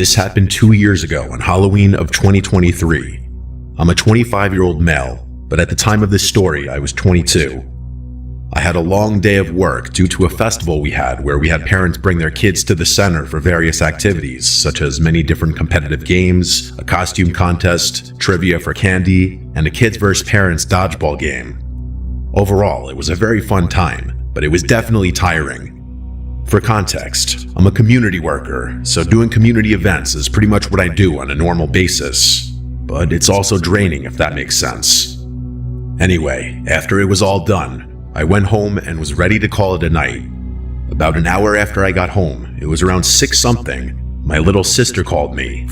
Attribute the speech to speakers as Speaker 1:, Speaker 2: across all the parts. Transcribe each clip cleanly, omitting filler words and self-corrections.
Speaker 1: This happened 2 years ago on Halloween of 2023. I'm a 25-year-old male, but at the time of this story, I was 22. I had a long day of work due to a festival we had where we had parents bring their kids to the center for various activities, such as many different competitive games, a costume contest, trivia for candy, and a kids vs. parents dodgeball game. Overall, it was a very fun time, but it was definitely tiring. For context, I'm a community worker, so doing community events is pretty much what I do on a normal basis. But it's also draining, if that makes sense. Anyway, after it was all done, I went home and was ready to call it a night. About an hour after I got home, it was around 6 something, my little sister called me.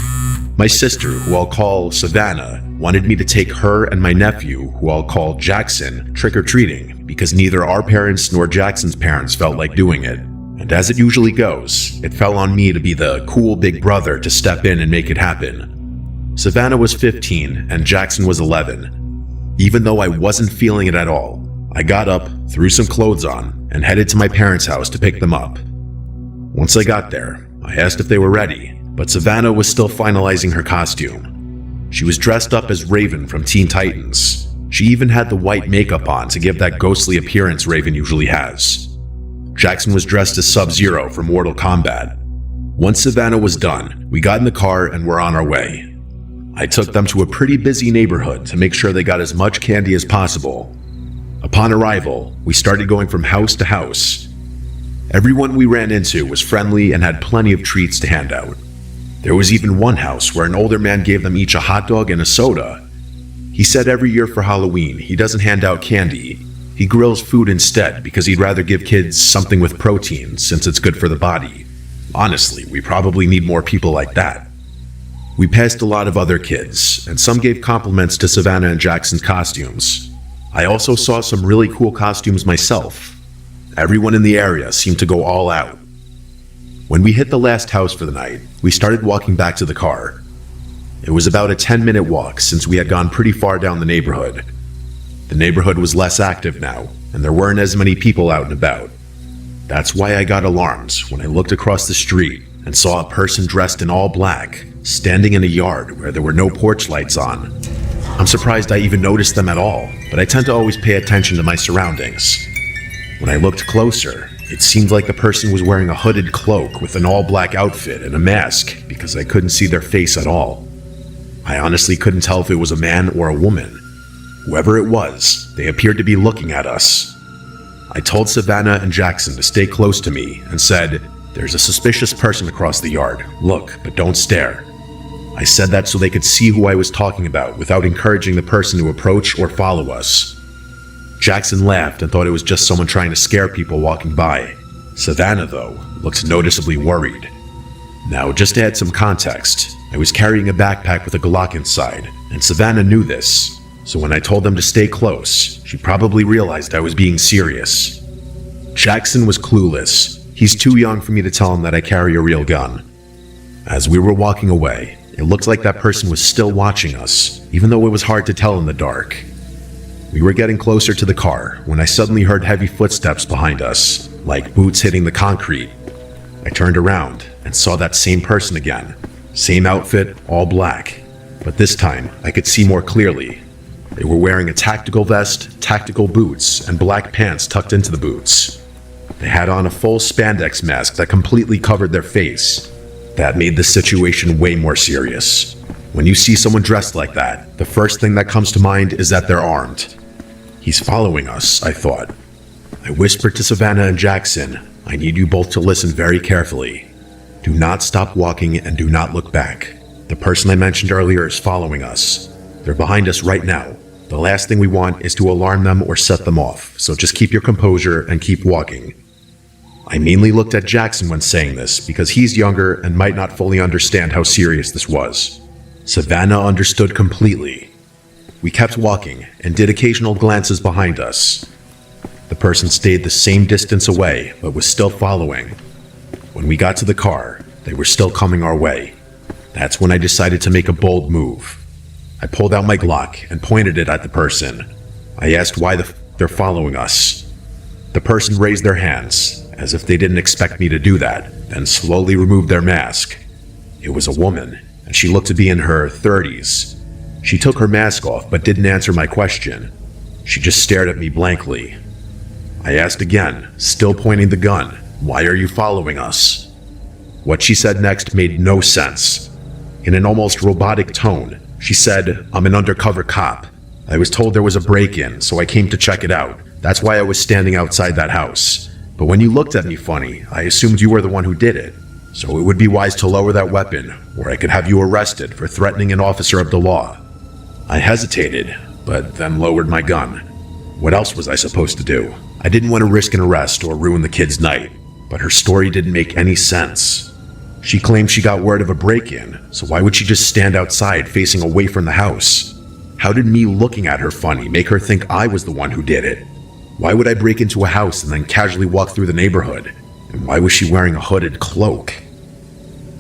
Speaker 1: My sister, who I'll call Savannah, wanted me to take her and my nephew, who I'll call Jackson, trick-or-treating because neither our parents nor Jackson's parents felt like doing it. And as it usually goes, it fell on me to be the cool big brother to step in and make it happen. Savannah was 15 and Jackson was 11. Even though I wasn't feeling it at all, I got up, threw some clothes on, and headed to my parents' house to pick them up. Once I got there, I asked if they were ready, but Savannah was still finalizing her costume. She was dressed up as Raven from Teen Titans. She even had the white makeup on to give that ghostly appearance Raven usually has. Jackson was dressed as Sub-Zero from Mortal Kombat. Once Savannah was done, we got in the car and were on our way. I took them to a pretty busy neighborhood to make sure they got as much candy as possible. Upon arrival, we started going from house to house. Everyone we ran into was friendly and had plenty of treats to hand out. There was even one house where an older man gave them each a hot dog and a soda. He said every year for Halloween, he doesn't hand out candy. He grills food instead because he'd rather give kids something with protein since it's good for the body. Honestly, we probably need more people like that. We passed a lot of other kids, and some gave compliments to Savannah and Jackson's costumes. I also saw some really cool costumes myself. Everyone in the area seemed to go all out. When we hit the last house for the night, we started walking back to the car. It was about a 10-minute walk since we had gone pretty far down the neighborhood. The neighborhood was less active now, and there weren't as many people out and about. That's why I got alarmed when I looked across the street and saw a person dressed in all black, standing in a yard where there were no porch lights on. I'm surprised I even noticed them at all, but I tend to always pay attention to my surroundings. When I looked closer, it seemed like the person was wearing a hooded cloak with an all-black outfit and a mask because I couldn't see their face at all. I honestly couldn't tell if it was a man or a woman. Whoever it was, they appeared to be looking at us. I told Savannah and Jackson to stay close to me and said, "There's a suspicious person across the yard. Look, but don't stare." I said that so they could see who I was talking about without encouraging the person to approach or follow us. Jackson laughed and thought it was just someone trying to scare people walking by. Savannah, though, looked noticeably worried. Now, just to add some context, I was carrying a backpack with a Glock inside, and Savannah knew this. So when I told them to stay close, she probably realized I was being serious. Jackson was clueless. He's too young for me to tell him that I carry a real gun. As we were walking away, it looked like that person was still watching us, even though it was hard to tell in the dark. We were getting closer to the car when I suddenly heard heavy footsteps behind us, like boots hitting the concrete. I turned around and saw that same person again. Same outfit, all black. But this time, I could see more clearly. They were wearing a tactical vest, tactical boots, and black pants tucked into the boots. They had on a full spandex mask that completely covered their face. That made the situation way more serious. When you see someone dressed like that, the first thing that comes to mind is that they're armed. He's following us, I thought. I whispered to Savannah and Jackson, "I need you both to listen very carefully. Do not stop walking and do not look back. The person I mentioned earlier is following us. They're behind us right now. The last thing we want is to alarm them or set them off, so just keep your composure and keep walking." I mainly looked at Jackson when saying this because he's younger and might not fully understand how serious this was. Savannah understood completely. We kept walking and did occasional glances behind us. The person stayed the same distance away but was still following. When we got to the car, they were still coming our way. That's when I decided to make a bold move. I pulled out my Glock and pointed it at the person. I asked why they're following us. The person raised their hands, as if they didn't expect me to do that, then slowly removed their mask. It was a woman, and she looked to be in her 30s. She took her mask off but didn't answer my question. She just stared at me blankly. I asked again, still pointing the gun, "Why are you following us?" What she said next made no sense. In an almost robotic tone, she said, "I'm an undercover cop. I was told there was a break-in, so I came to check it out. That's why I was standing outside that house. But when you looked at me funny, I assumed you were the one who did it. So it would be wise to lower that weapon, or I could have you arrested for threatening an officer of the law." I hesitated, but then lowered my gun. What else was I supposed to do? I didn't want to risk an arrest or ruin the kid's night, but her story didn't make any sense. She claimed she got word of a break-in, so why would she just stand outside facing away from the house? How did me looking at her funny make her think I was the one who did it? Why would I break into a house and then casually walk through the neighborhood? And why was she wearing a hooded cloak?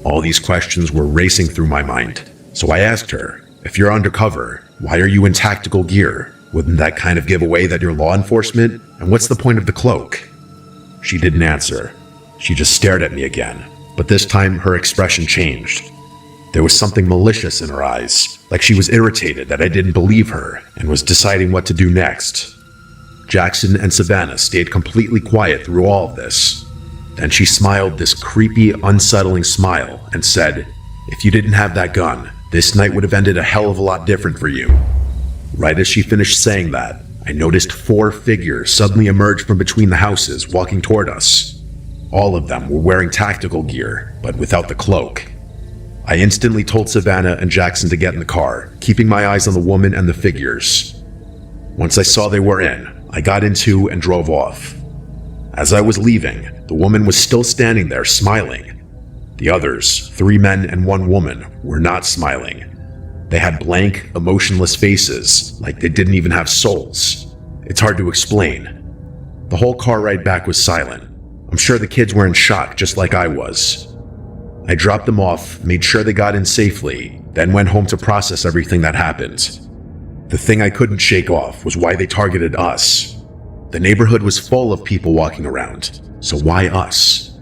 Speaker 1: All these questions were racing through my mind, so I asked her, "If you're undercover, why are you in tactical gear? Wouldn't that kind of give away that you're law enforcement? And what's the point of the cloak?" She didn't answer. She just stared at me again, but this time her expression changed. There was something malicious in her eyes, like she was irritated that I didn't believe her and was deciding what to do next. Jackson and Savannah stayed completely quiet through all of this. Then she smiled this creepy, unsettling smile and said, "If you didn't have that gun, this night would have ended a hell of a lot different for you." Right as she finished saying that, I noticed 4 figures suddenly emerge from between the houses, walking toward us. All of them were wearing tactical gear, but without the cloak. I instantly told Savannah and Jackson to get in the car, keeping my eyes on the woman and the figures. Once I saw they were in, I got into and drove off. As I was leaving, the woman was still standing there smiling. The others, 3 men and 1 woman, were not smiling. They had blank, emotionless faces, like they didn't even have souls. It's hard to explain. The whole car ride back was silent. I'm sure the kids were in shock just like I was. I dropped them off, made sure they got in safely, then went home to process everything that happened. The thing I couldn't shake off was why they targeted us. The neighborhood was full of people walking around, so why us?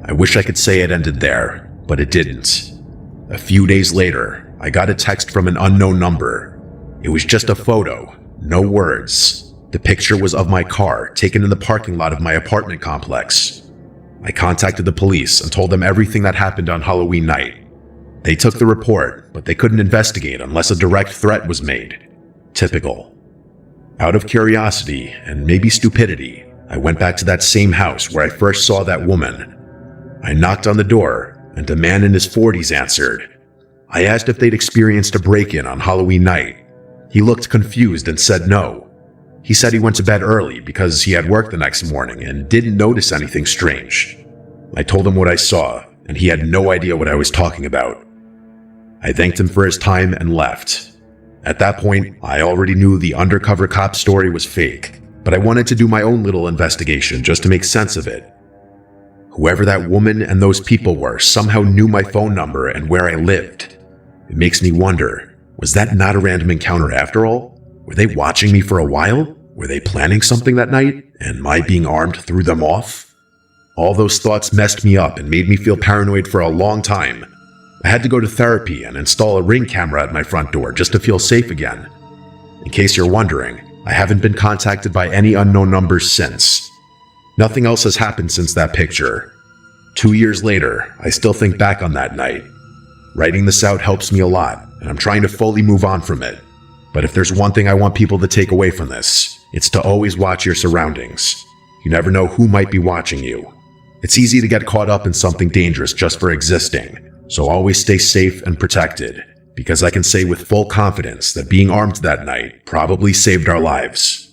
Speaker 1: I wish I could say it ended there, but it didn't. A few days later, I got a text from an unknown number. It was just a photo, no words. The picture was of my car, taken in the parking lot of my apartment complex. I contacted the police and told them everything that happened on Halloween night. They took the report, but they couldn't investigate unless a direct threat was made. Typical. Out of curiosity, and maybe stupidity, I went back to that same house where I first saw that woman. I knocked on the door, and a man in his 40s answered. I asked if they'd experienced a break-in on Halloween night. He looked confused and said no. He said he went to bed early because he had work the next morning and didn't notice anything strange. I told him what I saw, and he had no idea what I was talking about. I thanked him for his time and left. At that point, I already knew the undercover cop story was fake, but I wanted to do my own little investigation just to make sense of it. Whoever that woman and those people were somehow knew my phone number and where I lived. It makes me wonder, was that not a random encounter after all? Were they watching me for a while? Were they planning something that night, and my being armed threw them off? All those thoughts messed me up and made me feel paranoid for a long time. I had to go to therapy and install a Ring camera at my front door just to feel safe again. In case you're wondering, I haven't been contacted by any unknown numbers since. Nothing else has happened since that picture. 2 years later, I still think back on that night. Writing this out helps me a lot, and I'm trying to fully move on from it. But if there's one thing I want people to take away from this, it's to always watch your surroundings. You never know who might be watching you. It's easy to get caught up in something dangerous just for existing, so always stay safe and protected, because I can say with full confidence that being armed that night probably saved our lives.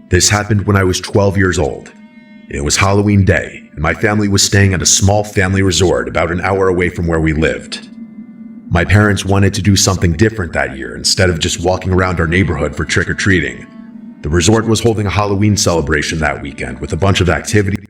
Speaker 1: This happened when I was 12 years old. It was Halloween day, and my family was staying at a small family resort about an hour away from where we lived. My parents wanted to do something different that year instead of just walking around our neighborhood for trick-or-treating. The resort was holding a Halloween celebration that weekend with a bunch of activities